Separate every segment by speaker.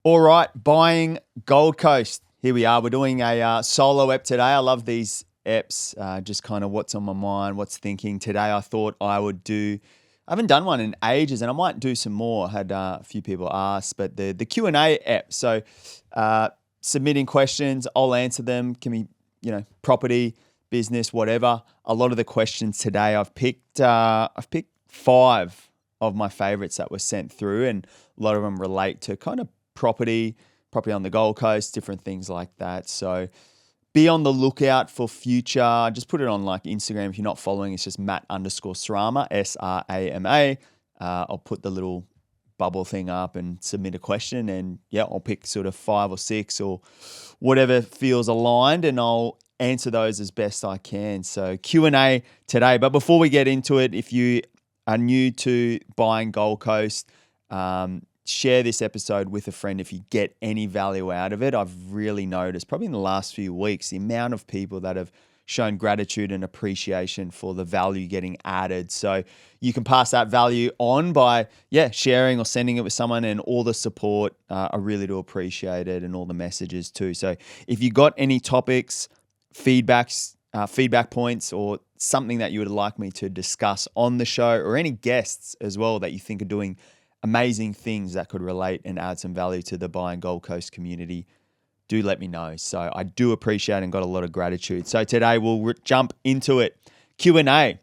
Speaker 1: All right, buying Gold Coast. Here we are. We're doing a solo ep today. I love these eps, just kind of what's on my mind, what's thinking. Today I thought I would do, I haven't done one in ages and I might do some more. I had a few people ask, but the Q&A ep. So submitting questions, I'll answer them. Can be, property, business, whatever. A lot of the questions today I've picked 5 of my favorites that were sent through, and a lot of them relate to kind of property on the Gold Coast, different things like that. So be on the lookout for future. Just put it on like Instagram if you're not following. It's just Matt_Srama, Srama. I'll put the little bubble thing up and submit a question, and I'll pick sort of 5 or 6 or whatever feels aligned, and I'll answer those as best I can. So Q&A today. But before we get into it, if you are new to buying Gold Coast, share this episode with a friend if you get any value out of it. I've really noticed, probably in the last few weeks, the amount of people that have shown gratitude and appreciation for the value getting added. So you can pass that value on by, sharing or sending it with someone, and all the support. I really do appreciate it, and all the messages too. So if you got any topics, feedback points, or something that you would like me to discuss on the show, or any guests as well that you think are doing amazing things that could relate and add some value to the Buying Gold Coast community, do let me know. So I do appreciate and got a lot of gratitude. So today we'll jump into it. Q&A.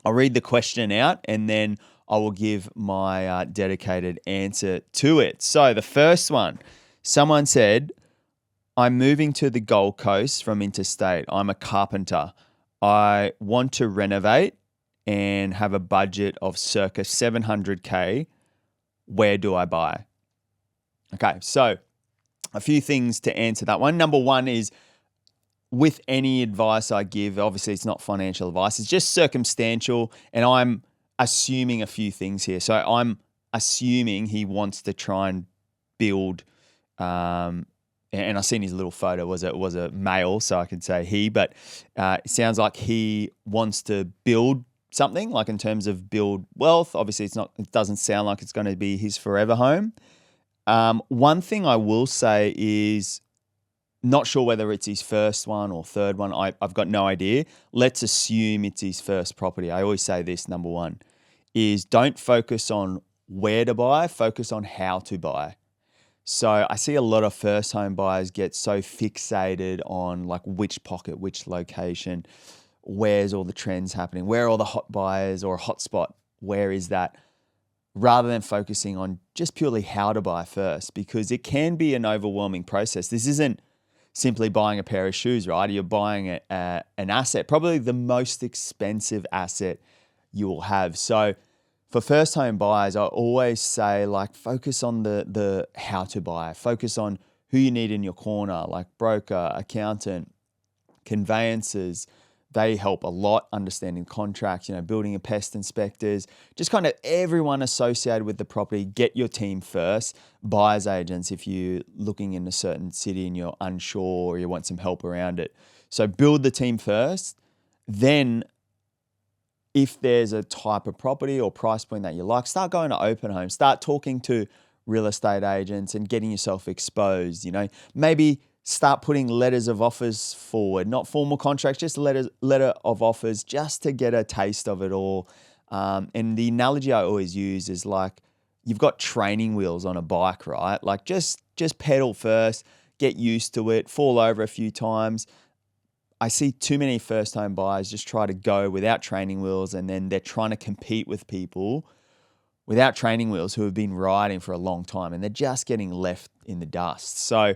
Speaker 1: I'll read the question out and then I will give my dedicated answer to it. So the first one, someone said, I'm moving to the Gold Coast from interstate. I'm a carpenter. I want to renovate and have a budget of circa 700K. Where do I buy? Okay, so a few things to answer that one. Number one is, with any advice I give, obviously it's not financial advice, it's just circumstantial, and I'm assuming a few things here. So I'm assuming he wants to try and build, and I've seen his little photo, was a male, so I could say he, but it sounds like he wants to build something, like in terms of build wealth. Obviously it doesn't sound like it's going to be his forever home. One thing I will say is, not sure whether it's his first one or third one. I've got no idea. Let's assume it's his first property. I always say this, number one, is don't focus on where to buy, focus on how to buy. So I see a lot of first home buyers get so fixated on like which pocket, which location, where's all the trends happening, where are all the hot buyers, or a hot spot, where is that, rather than focusing on just purely how to buy first, because it can be an overwhelming process. This isn't simply buying a pair of shoes, right? You're buying an asset, probably the most expensive asset you will have. So for first home buyers, I always say, like, focus on the how to buy, focus on who you need in your corner, like broker, accountant, conveyancers. They help a lot, understanding contracts, building and pest inspectors, just kind of everyone associated with the property. Get your team first. Buyer's agents, if you're looking in a certain city and you're unsure or you want some help around it. So build the team first. Then if there's a type of property or price point that you like, start going to open homes, start talking to real estate agents and getting yourself exposed. Maybe start putting letters of offers forward, not formal contracts, just letter of offers, just to get a taste of it all. And the analogy I always use is like, you've got training wheels on a bike, right? Like just pedal first, get used to it, fall over a few times. I see too many first home buyers just try to go without training wheels, and then they're trying to compete with people without training wheels who have been riding for a long time, and they're just getting left in the dust. So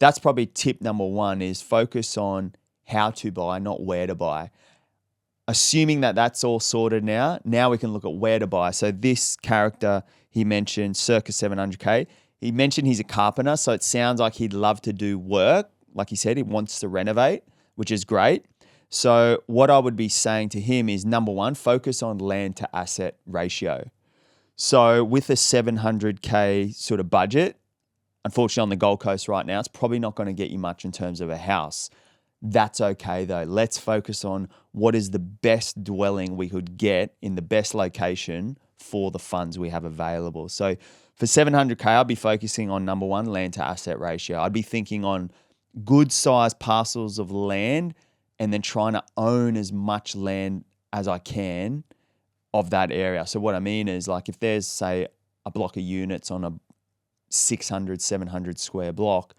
Speaker 1: that's probably tip number one, is focus on how to buy, not where to buy. Assuming that that's all sorted now we can look at where to buy. So this character, he mentioned circa 700K. He mentioned he's a carpenter, so it sounds like he'd love to do work. Like he said, he wants to renovate, which is great. So what I would be saying to him is, number one, focus on land to asset ratio. So with a 700K sort of budget, unfortunately on the Gold Coast right now, it's probably not going to get you much in terms of a house. That's okay though. Let's focus on what is the best dwelling we could get in the best location for the funds we have available. So For 700K, I'd be focusing on number one, land to asset ratio. I'd be thinking on good sized parcels of land and then trying to own as much land as I can of that area. So what I mean is, like, if there's, say, a block of units on a 600, 700 square block,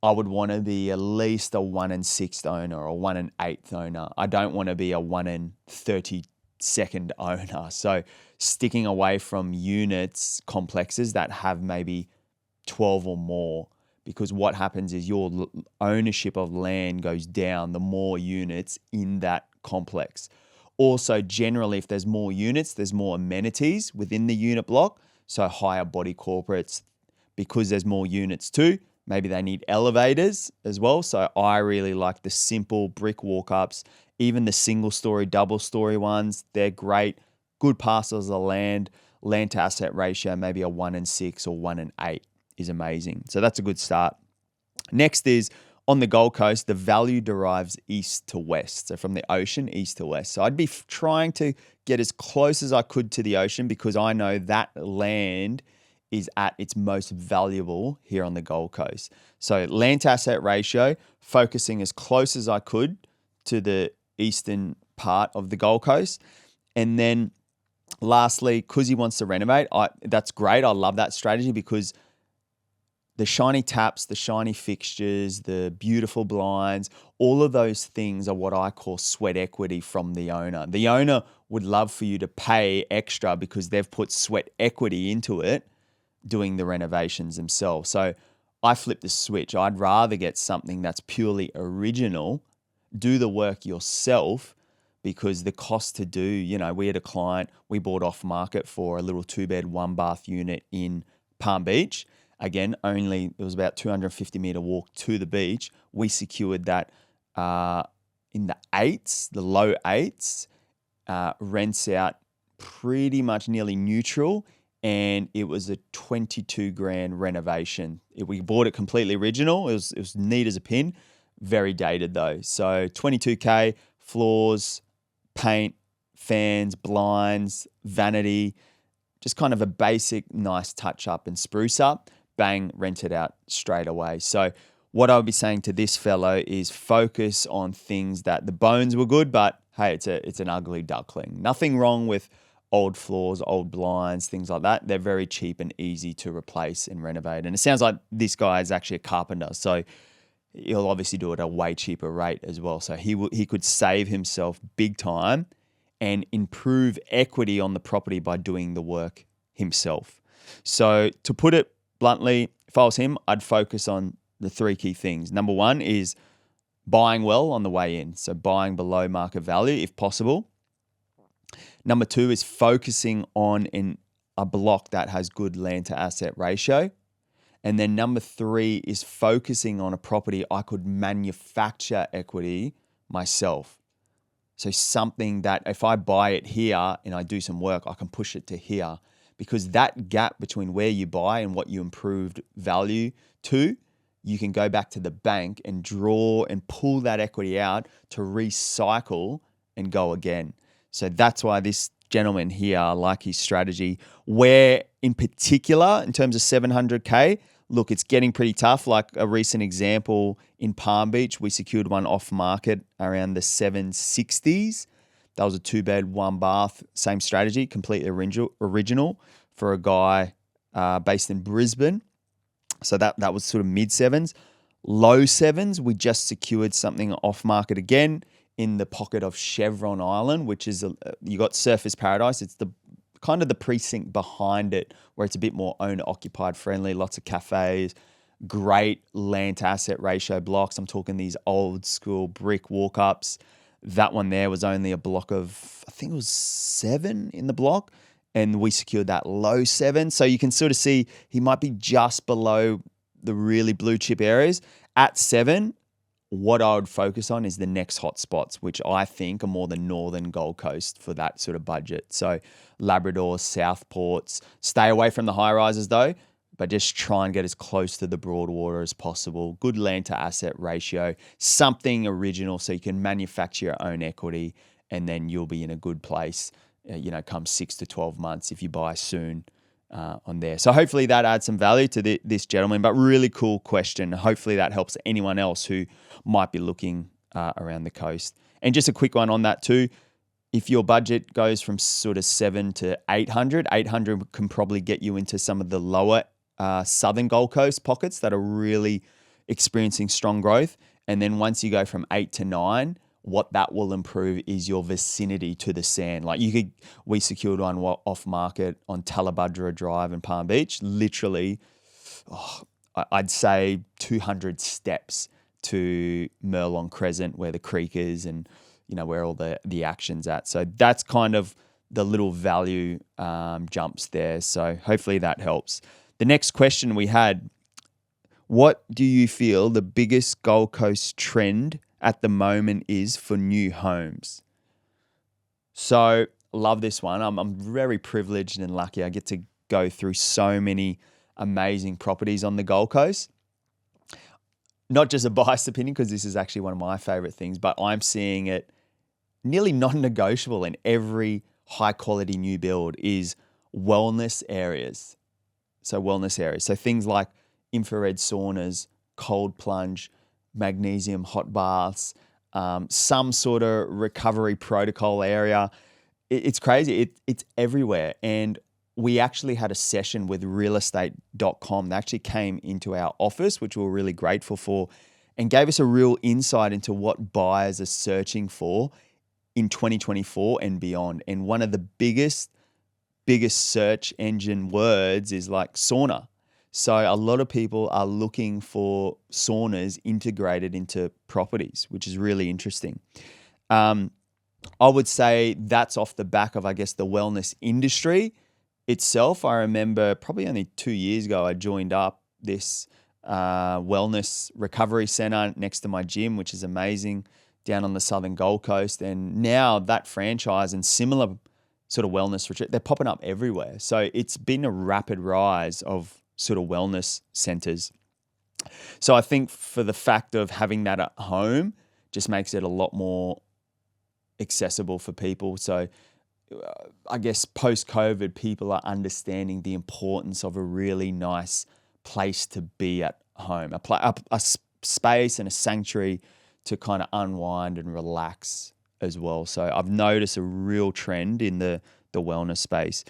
Speaker 1: I would want to be at least a 1 in 6th owner or 1 in 8th owner. I don't want to be a 1 in 32nd owner. So sticking away from units, complexes that have maybe 12 or more, because what happens is your ownership of land goes down the more units in that complex. Also, generally, if there's more units, there's more amenities within the unit block. So higher body corporates, because there's more units too. Maybe they need elevators as well. So I really like the simple brick walk-ups, even the single-story, double-story ones. They're great. Good parcels of land to asset ratio, maybe a 1 in 6 or 1 in 8 is amazing. So that's a good start. Next is, on the Gold Coast, the value derives east to west. So from the ocean, east to west. So I'd be trying to get as close as I could to the ocean, because I know that land is at its most valuable here on the Gold Coast. So land to asset ratio, focusing as close as I could to the eastern part of the Gold Coast. And then lastly, because he wants to renovate, that's great. I love that strategy, because the shiny taps, the shiny fixtures, the beautiful blinds, all of those things are what I call sweat equity from the owner. The owner would love for you to pay extra because they've put sweat equity into it, doing the renovations themselves. So I flip the switch. I'd rather get something that's purely original, do the work yourself, because the cost to do, we had a client, we bought off market for a little 2-bed, 1-bath unit in Palm Beach. Again, it was about 250 meter walk to the beach. We secured that in the 8s, the low 8s, rents out pretty much nearly neutral. And it was a 22 grand renovation. We bought it completely original. It was neat as a pin, very dated though. So 22K, floors, paint, fans, blinds, vanity, just kind of a basic nice touch up and spruce up. Bang, rent it out straight away. So what I would be saying to this fellow is focus on things that the bones were good, but hey, it's an ugly duckling. Nothing wrong with old floors, old blinds, things like that. They're very cheap and easy to replace and renovate. And it sounds like this guy is actually a carpenter, so he'll obviously do it at a way cheaper rate as well. So he could save himself big time and improve equity on the property by doing the work himself. So to put it bluntly, if I was him, I'd focus on the 3 key things. Number 1 is buying well on the way in. So buying below market value if possible. Number 2 is focusing on a block that has good land to asset ratio. And then number 3 is focusing on a property I could manufacture equity myself. So something that if I buy it here and I do some work, I can push it to here. Because that gap between where you buy and what you improved value to, you can go back to the bank and draw and pull that equity out to recycle and go again. So that's why this gentleman here, I like his strategy. Where in particular, in terms of 700K, look, it's getting pretty tough. Like a recent example in Palm Beach, we secured one off market around the 760s. That was a 2-bed, 1-bath, same strategy, completely original for a guy based in Brisbane. So that was sort of mid-7s. Low 7s, we just secured something off market again in the pocket of Chevron Island, which is, you got Surfers Paradise. It's the kind of the precinct behind it where it's a bit more owner-occupied friendly, lots of cafes, great land to asset ratio blocks. I'm talking these old school brick walk-ups. That one there was only a block of, I think it was 7 in the block, and we secured that low 7. So you can sort of see he might be just below the really blue chip areas. At 7, what I would focus on is the next hot spots, which I think are more the northern Gold Coast for that sort of budget. So Labrador, Southports. Stay away from the high rises though, but just try and get as close to the Broadwater as possible. Good land to asset ratio, something original so you can manufacture your own equity, and then you'll be in a good place, come 6 to 12 months if you buy soon. on there. So hopefully that adds some value to this gentleman, but really cool question. Hopefully that helps anyone else who might be looking around the coast. And just a quick one on that too. If your budget goes from sort of 7 to 800, 800 can probably get you into some of the lower southern Gold Coast pockets that are really experiencing strong growth. And then once you go from 8 to 9, what that will improve is your vicinity to the sand. Like we secured one off market on Talabudra Drive in Palm Beach, literally, I'd say 200 steps to Merlon Crescent where the creek is and, where all the action's at. So that's kind of the little value jumps there. So hopefully that helps. The next question we had, what do you feel the biggest Gold Coast trend at the moment is for new homes? So love this one. I'm very privileged and lucky. I get to go through so many amazing properties on the Gold Coast. Not just a biased opinion, because this is actually one of my favorite things, but I'm seeing it nearly non-negotiable in every high quality new build is wellness areas. So wellness areas. So things like infrared saunas, cold plunge, magnesium hot baths, some sort of recovery protocol area. It's crazy. It's everywhere. And we actually had a session with realestate.com. They actually came into our office, which we were really grateful for, and gave us a real insight into what buyers are searching for in 2024 and beyond. And one of the biggest search engine words is like sauna. So a lot of people are looking for saunas integrated into properties, which is really interesting. I would say that's off the back of, I guess, the wellness industry itself. I remember probably only 2 years ago, I joined up this wellness recovery center next to my gym, which is amazing, down on the southern Gold Coast. And now that franchise and similar sort of wellness retreat, they're popping up everywhere. So it's been a rapid rise of sort of wellness centers. So I think for the fact of having that at home just makes it a lot more accessible for people. So I guess post-COVID, people are understanding the importance of a really nice place to be at home, a space and a sanctuary to kind of unwind and relax as well. So I've noticed a real trend in the wellness space.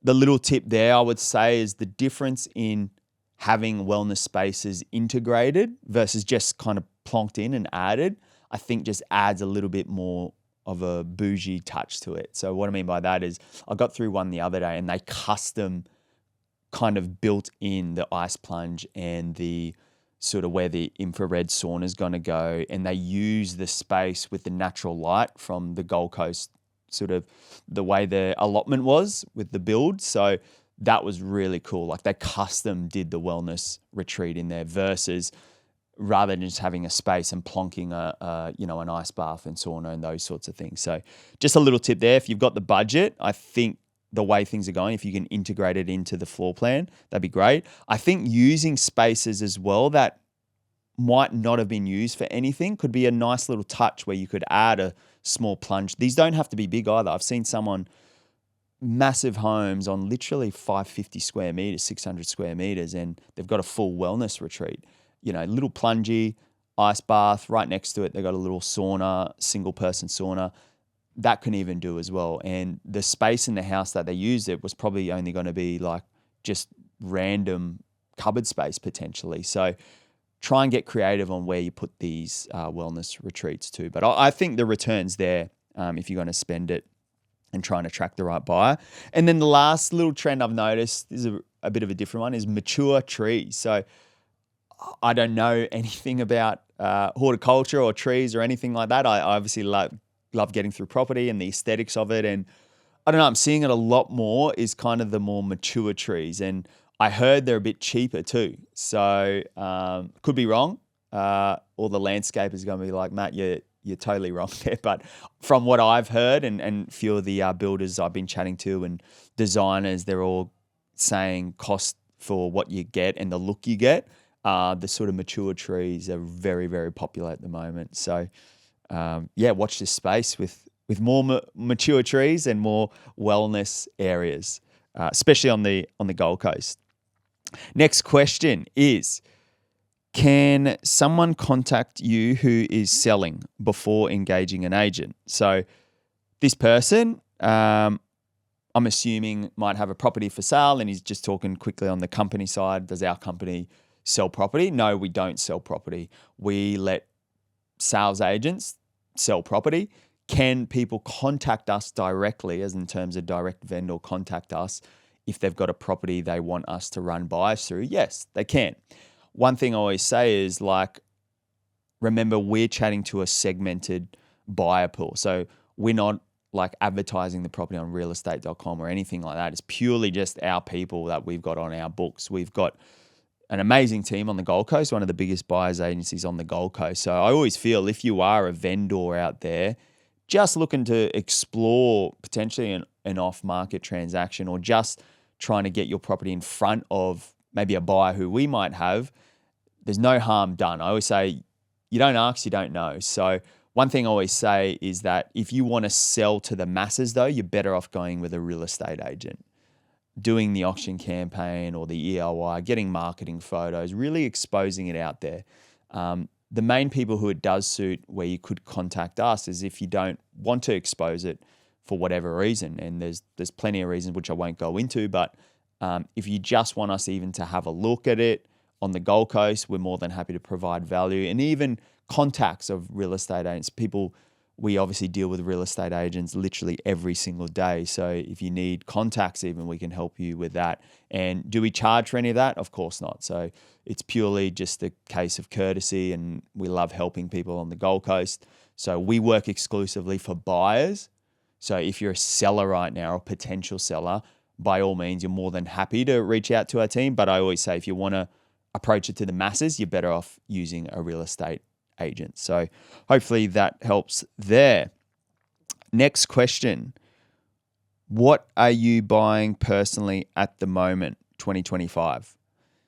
Speaker 1: The little tip there I would say is the difference in having wellness spaces integrated versus just kind of plonked in and added, I think just adds a little bit more of a bougie touch to it. So what I mean by that is I got through one the other day and they custom kind of built in the ice plunge and the sort of where the infrared sauna is going to go, and they use the space with the natural light from the Gold Coast, sort of the way the allotment was with the build. So that was really cool. Like they custom did the wellness retreat in there versus rather than just having a space and plonking an ice bath and sauna and those sorts of things. So just a little tip there. If you've got the budget, I think the way things are going, if you can integrate it into the floor plan, that'd be great. I think using spaces as well that might not have been used for anything could be a nice little touch where you could add a small plunge. These don't have to be big either. I've seen someone, massive homes on literally 550 square meters, 600 square meters, and they've got a full wellness retreat. Little plungy, ice bath, right next to it, they've got a little sauna, single person sauna. That can even do as well. And the space in the house that they used it was probably only going to be like just random cupboard space potentially. So try and get creative on where you put these wellness retreats to. But I think the return's there if you're going to spend it and try and attract the right buyer. And then the last little trend I've noticed, this is a bit of a different one, is mature trees. So I don't know anything about horticulture or trees or anything like that. I obviously love getting through property and the aesthetics of it. And I don't know, I'm seeing it a lot more is kind of the more mature trees. And I heard they're a bit cheaper too. So could be wrong. Or the landscaper is going to be like, Matt, you're totally wrong there. But from what I've heard and few of the builders I've been chatting to and designers, they're all saying cost for what you get and the look you get. The sort of mature trees are very, very popular at the moment. So watch this space with more mature trees and more wellness areas. especially on the Gold Coast. Next question is, can someone contact you who is selling before engaging an agent? So this person, I'm assuming, might have a property for sale, and he's just talking quickly on the company side. Does our company sell property? No, we don't sell property. We let sales agents sell property. Can people contact us directly, as in terms of direct vendor contact us, if they've got a property they want us to run buyers through? Yes, they can. One thing I always say is, remember, we're chatting to a segmented buyer pool. So we're not advertising the property on realestate.com or anything like that. It's purely just our people that we've got on our books. We've got an amazing team on the Gold Coast, one of the biggest buyers agencies on the Gold Coast. So I always feel, if you are a vendor out there just looking to explore potentially an off-market transaction, or just trying to get your property in front of maybe a buyer who we might have, there's no harm done. I always say, you don't ask, you don't know. So one thing I always say is that if you want to sell to the masses, though, you're better off going with a real estate agent, doing the auction campaign or the EOI, getting marketing photos, really exposing it out there. The main people who it does suit, where you could contact us, is if you don't want to expose it for whatever reason. And there's plenty of reasons which I won't go into, but if you just want us even to have a look at it on the Gold Coast, we're more than happy to provide value. And even contacts of real estate agents. We obviously deal with real estate agents literally every single day. So if you need contacts even, we can help you with that. And do we charge for any of that? Of course not. So it's purely just a case of courtesy, and we love helping people on the Gold Coast. So we work exclusively for buyers. So if you're a seller right now, or potential seller, by all means, you're more than happy to reach out to our team. But I always say, if you want to approach it to the masses, you're better off using a real estate agent. So hopefully that helps there. Next question. What are you buying personally at the moment, 2025?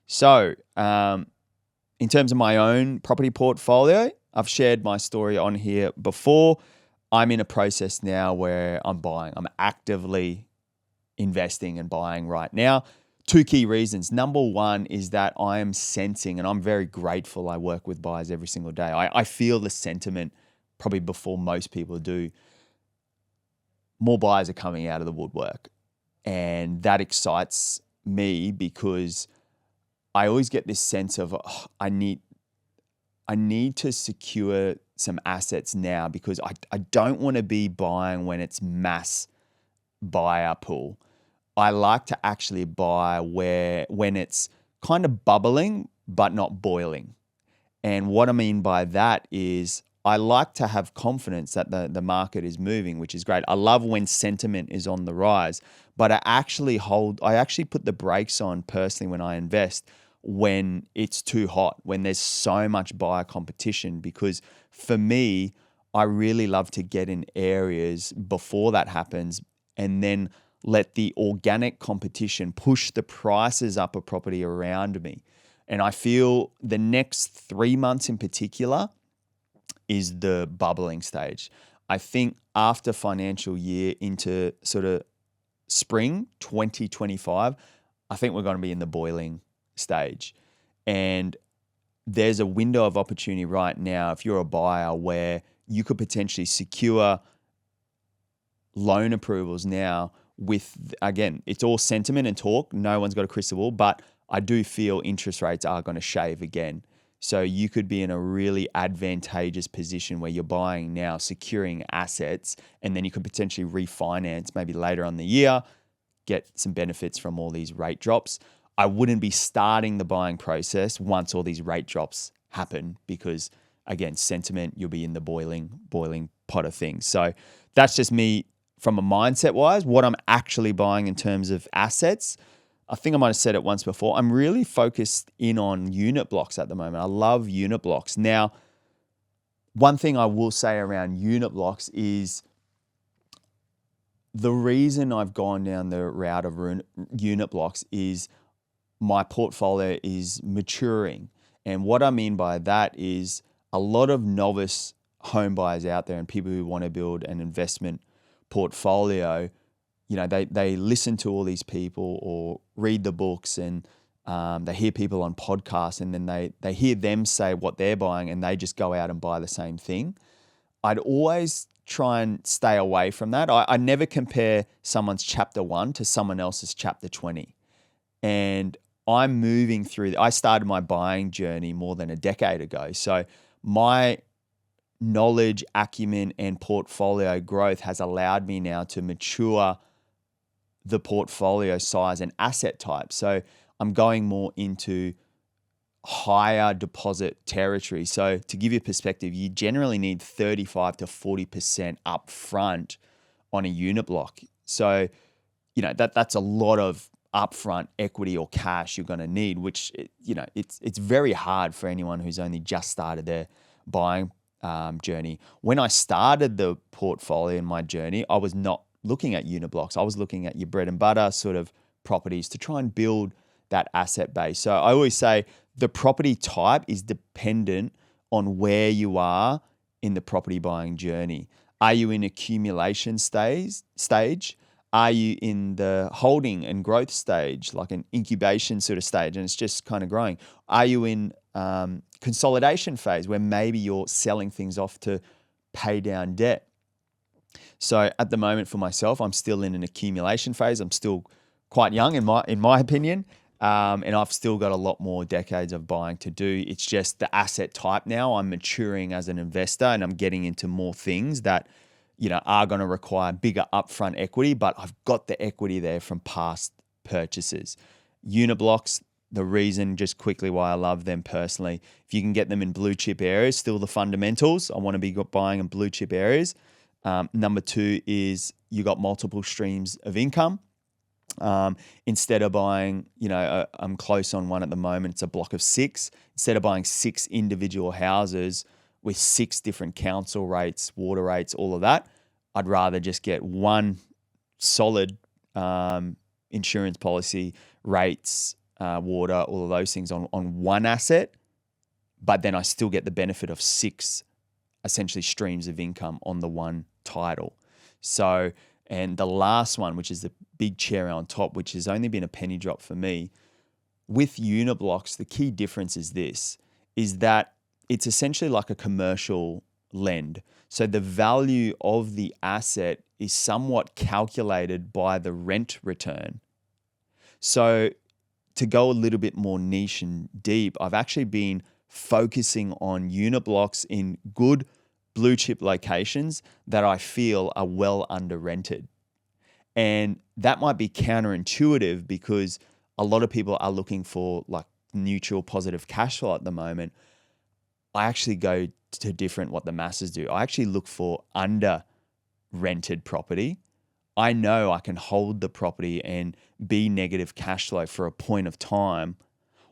Speaker 1: So in terms of my own property portfolio, I've shared my story on here before. I'm in a process now where I'm buying. I'm actively investing and buying right now. Two key reasons. Number one is that I am sensing, and I'm very grateful, I work with buyers every single day. I feel the sentiment probably before most people do. More buyers are coming out of the woodwork. And that excites me, because I always get this sense of I need to secure some assets now, because I don't want to be buying when it's mass buyer pool. I like to actually buy when it's kind of bubbling but not boiling. And what I mean by that is, I like to have confidence that the market is moving, which is great. I love when sentiment is on the rise, but I actually put the brakes on personally when I invest when it's too hot, when there's so much buyer competition, because for me, I really love to get in areas before that happens, and then let the organic competition push the prices up of property around me. And I feel the next 3 months in particular is the bubbling stage. I think after financial year into sort of spring 2025, I think we're going to be in the boiling stage. And there's a window of opportunity right now, if you're a buyer, where you could potentially secure loan approvals now with, again, it's all sentiment and talk. No one's got a crystal ball, but I do feel interest rates are going to shave again. So you could be in a really advantageous position where you're buying now, securing assets, and then you could potentially refinance maybe later on in the year, get some benefits from all these rate drops. I wouldn't be starting the buying process once all these rate drops happen, because again, sentiment, you'll be in the boiling pot of things. So that's just me from a mindset wise. What I'm actually buying in terms of assets, I think I might have said it once before, I'm really focused in on unit blocks at the moment. I love unit blocks. Now, one thing I will say around unit blocks is the reason I've gone down the route of unit blocks is my portfolio is maturing. And what I mean by that is a lot of novice home buyers out there and people who want to build an investment portfolio they listen to all these people or read the books, and they hear people on podcasts, and then they hear them say what they're buying, and they just go out and buy the same thing. I'd always try and stay away from that. I never compare someone's chapter 1 to someone else's chapter 20. And I'm moving through. I started my buying journey more than a decade ago. So my knowledge, acumen, and portfolio growth has allowed me now to mature the portfolio size and asset type. So I'm going more into higher deposit territory. So to give you a perspective, you generally need 35 to 40% upfront on a unit block. So, that's a lot of upfront equity or cash you're going to need, which, it's very hard for anyone who's only just started their buying journey. When I started the portfolio in my journey, I was not looking at unit blocks. I was looking at your bread and butter sort of properties to try and build that asset base. So I always say the property type is dependent on where you are in the property buying journey. Are you in accumulation stage? Are you in the holding and growth stage, like an incubation sort of stage, and it's just kind of growing? Are you in consolidation phase where maybe you're selling things off to pay down debt? So at the moment for myself, I'm still in an accumulation phase. I'm still quite young in my opinion. And I've still got a lot more decades of buying to do. It's just the asset type now. I'm maturing as an investor, and I'm getting into more things that, are going to require bigger upfront equity, but I've got the equity there from past purchases. Unit blocks, the reason just quickly why I love them personally, if you can get them in blue chip areas, still the fundamentals. I want to be buying in blue chip areas. Number 2 is you got multiple streams of income. Instead of buying, I'm close on one at the moment. It's a block of 6. Instead of buying 6 individual houses with 6 different council rates, water rates, all of that, I'd rather just get one solid insurance policy, rates, water, all of those things on one asset, but then I still get the benefit of 6 essentially streams of income on the one title. So, and the last one, which is the big cherry on top, which has only been a penny drop for me, with unit blocks, the key difference is that it's essentially like a commercial lend. So the value of the asset is somewhat calculated by the rent return. So to go a little bit more niche and deep, I've actually been focusing on unit blocks in good blue chip locations that I feel are well under rented. And that might be counterintuitive because a lot of people are looking for like neutral positive cash flow at the moment. I actually go to different what the masses do. I actually look for under rented property. I know I can hold the property and be negative cash flow for a point of time.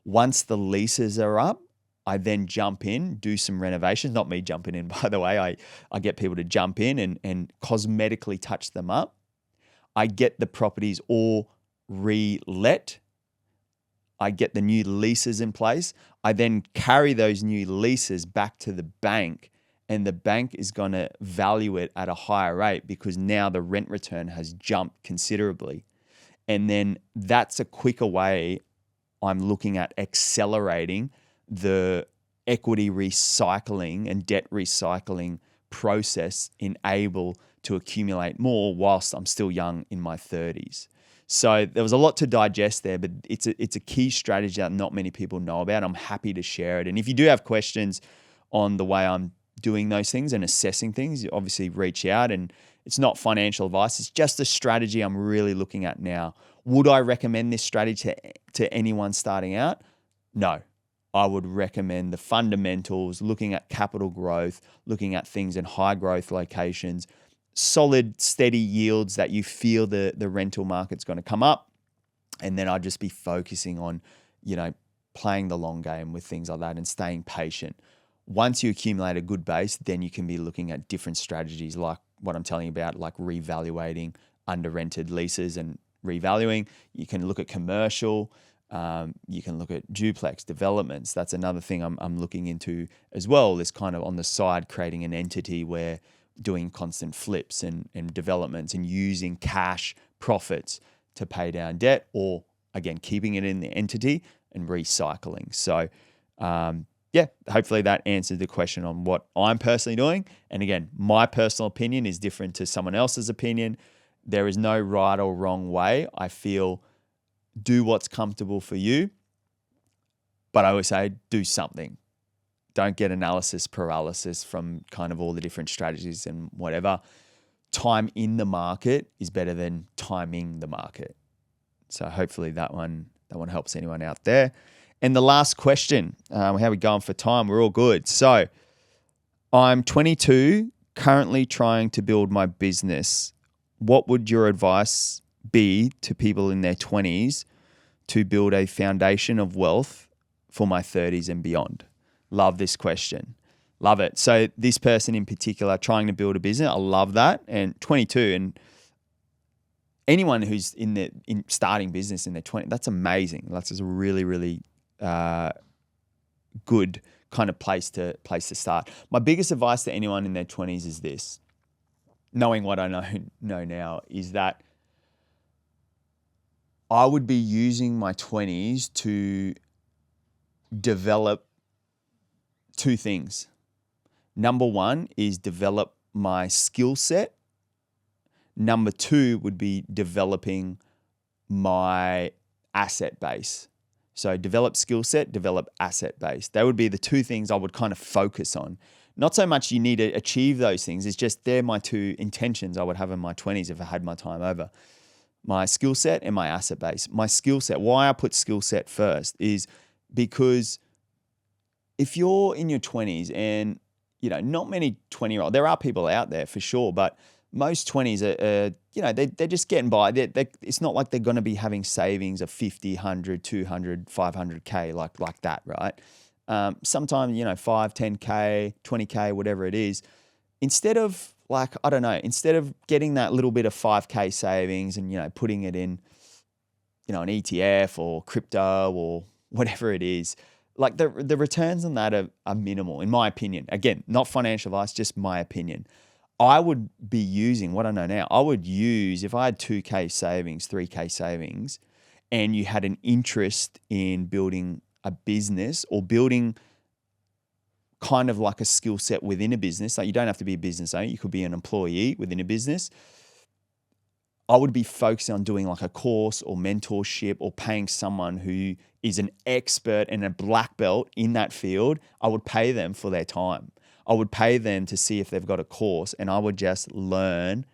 Speaker 1: Once the leases are up, I then jump in, do some renovations. Not me jumping in, by the way. I get people to jump in and cosmetically touch them up. I get the properties all re-let. I get the new leases in place. I then carry those new leases back to the bank, and the bank is going to value it at a higher rate because now the rent return has jumped considerably. And then that's a quicker way I'm looking at accelerating the equity recycling and debt recycling process enable to accumulate more whilst I'm still young in my 30s. So there was a lot to digest there, but it's a key strategy that not many people know about. I'm happy to share it. And if you do have questions on the way I'm doing those things and assessing things, you obviously reach out. And it's not financial advice. It's just a strategy I'm really looking at now. Would I recommend this strategy to anyone starting out? No. I would recommend the fundamentals, looking at capital growth, looking at things in high growth locations, solid, steady yields that you feel the rental market's going to come up. And then I'd just be focusing on, playing the long game with things like that and staying patient. Once you accumulate a good base, then you can be looking at different strategies like what I'm telling you about, like revaluating under rented leases and revaluing. You can look at commercial. You can look at duplex developments. That's another thing I'm looking into as well, is kind of on the side creating an entity where doing constant flips and developments and using cash profits to pay down debt, or again, keeping it in the entity and recycling. So, yeah, hopefully that answered the question on what I'm personally doing. And again, my personal opinion is different to someone else's opinion. There is no right or wrong way. I feel do what's comfortable for you, but I always say do something. Don't get analysis paralysis from kind of all the different strategies and whatever. Time in the market is better than timing the market. So hopefully that one helps anyone out there. And the last question, how are we going for time? We're all good. So I'm 22, currently trying to build my business. What would your advice be to people in their 20s to build a foundation of wealth for my 30s and beyond? Love this question. Love it. So this person in particular trying to build a business, I love that. And 22, and anyone who's in starting business in their 20s, that's amazing. That's a really, really good kind of place to start. My biggest advice to anyone in their 20s is this, knowing what I know now, is that I would be using my 20s to develop two things. Number one is develop my skill set. Number two would be developing my asset base. So develop skill set, develop asset base. That would be the two things I would kind of focus on. Not so much you need to achieve those things. It's just they're my two intentions I would have in my 20s if I had my time over. My skill set and my asset base. My skill set, why I put skill set first is because if you're in your 20s and, not many 20-year-olds, there are people out there for sure, but most 20s are they're just getting by. It's not like they're going to be having savings of 50, 100, 200, 500K like that, right? Sometimes, 5, 10K, 20K, whatever it is. Instead of instead of getting that little bit of 5K savings and, putting it in, an ETF or crypto or whatever it is, like the returns on that are minimal, in my opinion. Again, not financial advice, just my opinion. I would be using what I know now. I would use, if I had 2K savings, 3K savings, and you had an interest in building a business or building kind of like a skill set within a business. Like you don't have to be a business owner. You could be an employee within a business. I would be focusing on doing like a course or mentorship or paying someone who is an expert and a black belt in that field. I would pay them for their time. I would pay them to see if they've got a course, and I would just learn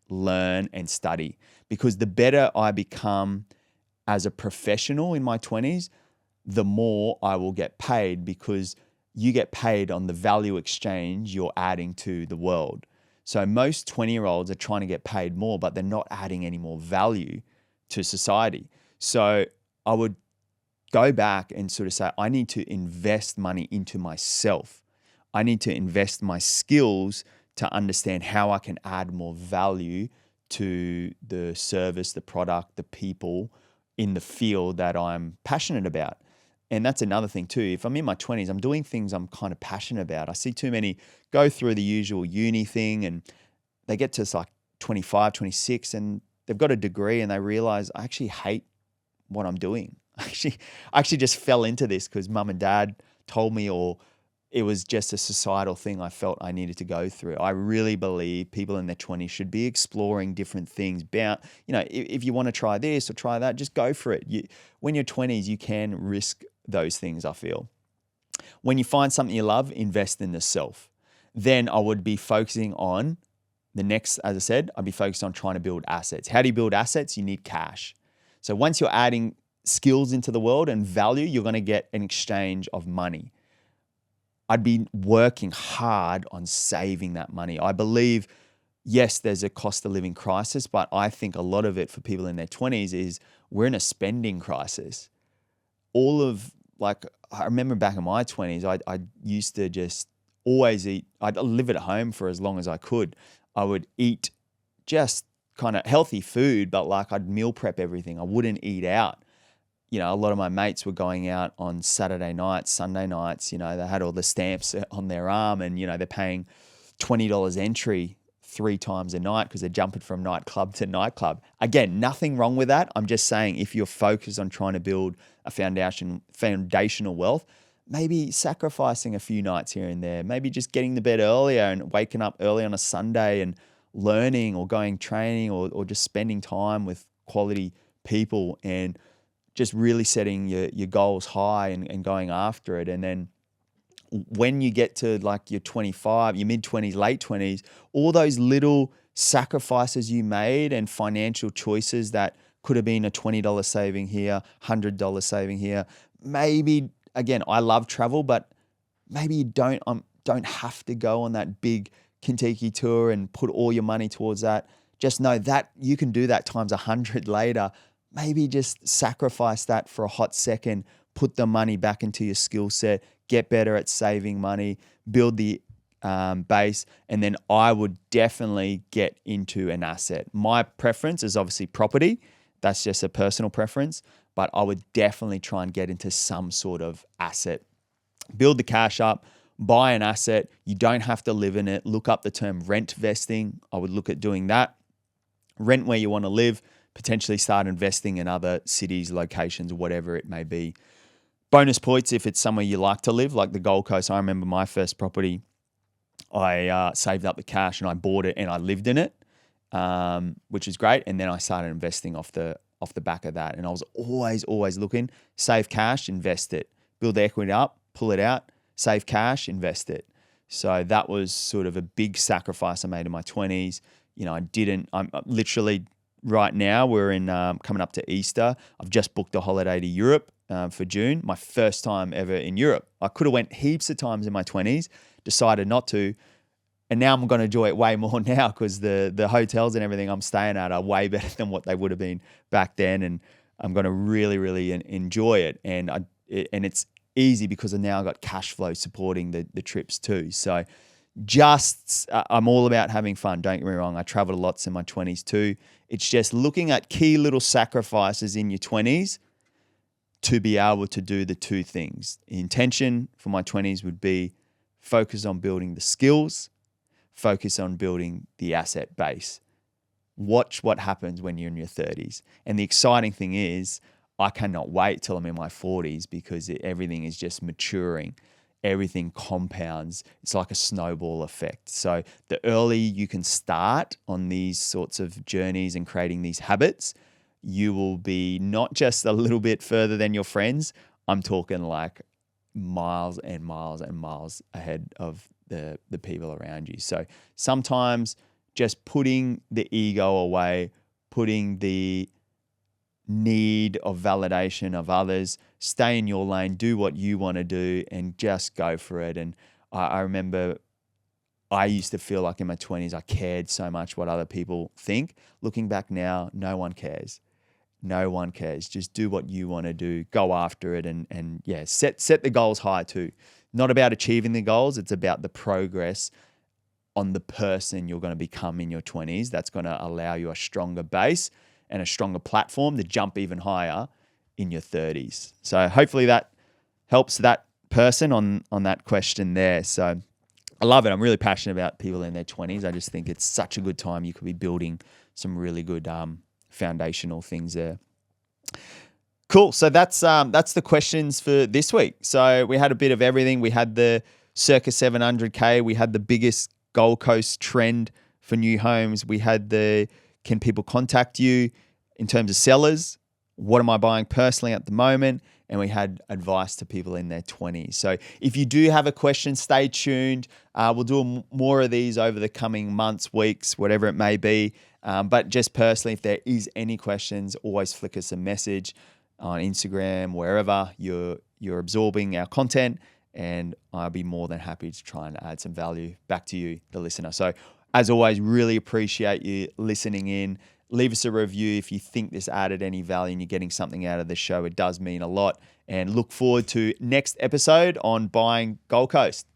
Speaker 1: and study, because the better I become as a professional in my 20s, the more I will get paid, because you get paid on the value exchange you're adding to the world. So most 20-year-olds are trying to get paid more, but they're not adding any more value to society. So I would go back and sort of say, I need to invest money into myself. I need to invest my skills to understand how I can add more value to the service, the product, the people in the field that I'm passionate about. And that's another thing too. If I'm in my 20s, I'm doing things I'm kind of passionate about. I see too many go through the usual uni thing and they get to like 25, 26 and they've got a degree and they realize I actually hate what I'm doing. I actually just fell into this because mum and dad told me, or it was just a societal thing I felt I needed to go through. I really believe people in their 20s should be exploring different things. If you want to try this or try that, just go for it. When you're 20s, you can risk those things, I feel. When you find something you love, invest in the self. Then I would be focusing on the next, as I said, I'd be focused on trying to build assets. How do you build assets? You need cash. So once you're adding skills into the world and value, you're going to get an exchange of money. I'd be working hard on saving that money. I believe, yes, there's a cost of living crisis, but I think a lot of it for people in their 20s is we're in a spending crisis. I remember back in my 20s, I used to just always eat. I'd live at home for as long as I could. I would eat just kind of healthy food, but like I'd meal prep everything. I wouldn't eat out. A lot of my mates were going out on Saturday nights, Sunday nights. They had all the stamps on their arm and, they're paying $20 entry 3 times a night because they're jumping from nightclub to nightclub. Again, nothing wrong with that. I'm just saying if you're focused on trying to build a foundational wealth, maybe sacrificing a few nights here and there, maybe just getting to bed earlier and waking up early on a Sunday and learning or going training or just spending time with quality people and just really setting your goals high and going after it. And then when you get to like your 25, your mid-20s, late 20s, all those little sacrifices you made and financial choices that could have been a $20 saving here, $100 saving here. Maybe, again, I love travel, but maybe you don't have to go on that big Kentucky tour and put all your money towards that. Just know that you can do that times 100 later. Maybe just sacrifice that for a hot second, put the money back into your skill set, get better at saving money, build the base, and then I would definitely get into an asset. My preference is obviously property. That's just a personal preference, but I would definitely try and get into some sort of asset. Build the cash up, buy an asset. You don't have to live in it. Look up the term rent vesting. I would look at doing that. Rent where you want to live, potentially start investing in other cities, locations, whatever it may be. Bonus points if it's somewhere you like to live, like the Gold Coast. I remember my first property, I saved up the cash and I bought it and I lived in it, which is great. And then I started investing off the back of that. And I was always looking, save cash, invest it, build the equity up, pull it out, save cash, invest it. So that was sort of a big sacrifice I made in my 20s. You know, I'm literally right now we're in coming up to Easter. I've just booked a holiday to Europe for June. My first time ever in Europe. I could have went heaps of times in my 20s, decided not to. And now I'm going to enjoy it way more now because the hotels and everything I'm staying at are way better than what they would have been back then. And I'm going to really enjoy it. And it's easy because now I've got cash flow supporting the trips too. So I'm all about having fun. Don't get me wrong. I traveled lots in my 20s too. It's just looking at key little sacrifices in your 20s to be able to do the two things. The intention for my 20s would be focus on building the skills, focus on building the asset base. Watch what happens when you're in your 30s. And the exciting thing is I cannot wait till I'm in my 40s because everything is just maturing. Everything compounds. It's like a snowball effect. So the earlier you can start on these sorts of journeys and creating these habits, you will be not just a little bit further than your friends. I'm talking like miles and miles and miles ahead of the people around you. So sometimes just putting the ego away, putting the need of validation of others, stay in your lane, do what you want to do and just go for it. And I remember I used to feel like in my 20s I cared so much what other people think. Looking back now, no one cares. No one cares. Just do what you want to do. Go after it and yeah, set the goals high too. Not about achieving the goals. It's about the progress on the person you're going to become in your 20s. That's going to allow you a stronger base and a stronger platform to jump even higher in your 30s. So hopefully that helps that person on that question there. So I love it. I'm really passionate about people in their 20s. I just think it's such a good time. You could be building some really good foundational things there. Cool. So that's the questions for this week. So we had a bit of everything. We had the circa 700K. We had the biggest Gold Coast trend for new homes. We had the can people contact you in terms of sellers? What am I buying personally at the moment? And we had advice to people in their 20s. So if you do have a question, stay tuned. We'll do more of these over the coming months, weeks, whatever it may be. But just personally, if there is any questions, always flick us a message on Instagram, wherever you're absorbing our content. And I'll be more than happy to try and add some value back to you, the listener. So as always, really appreciate you listening in. Leave us a review if you think this added any value and you're getting something out of the show. It does mean a lot. And look forward to next episode on buying Gold Coast.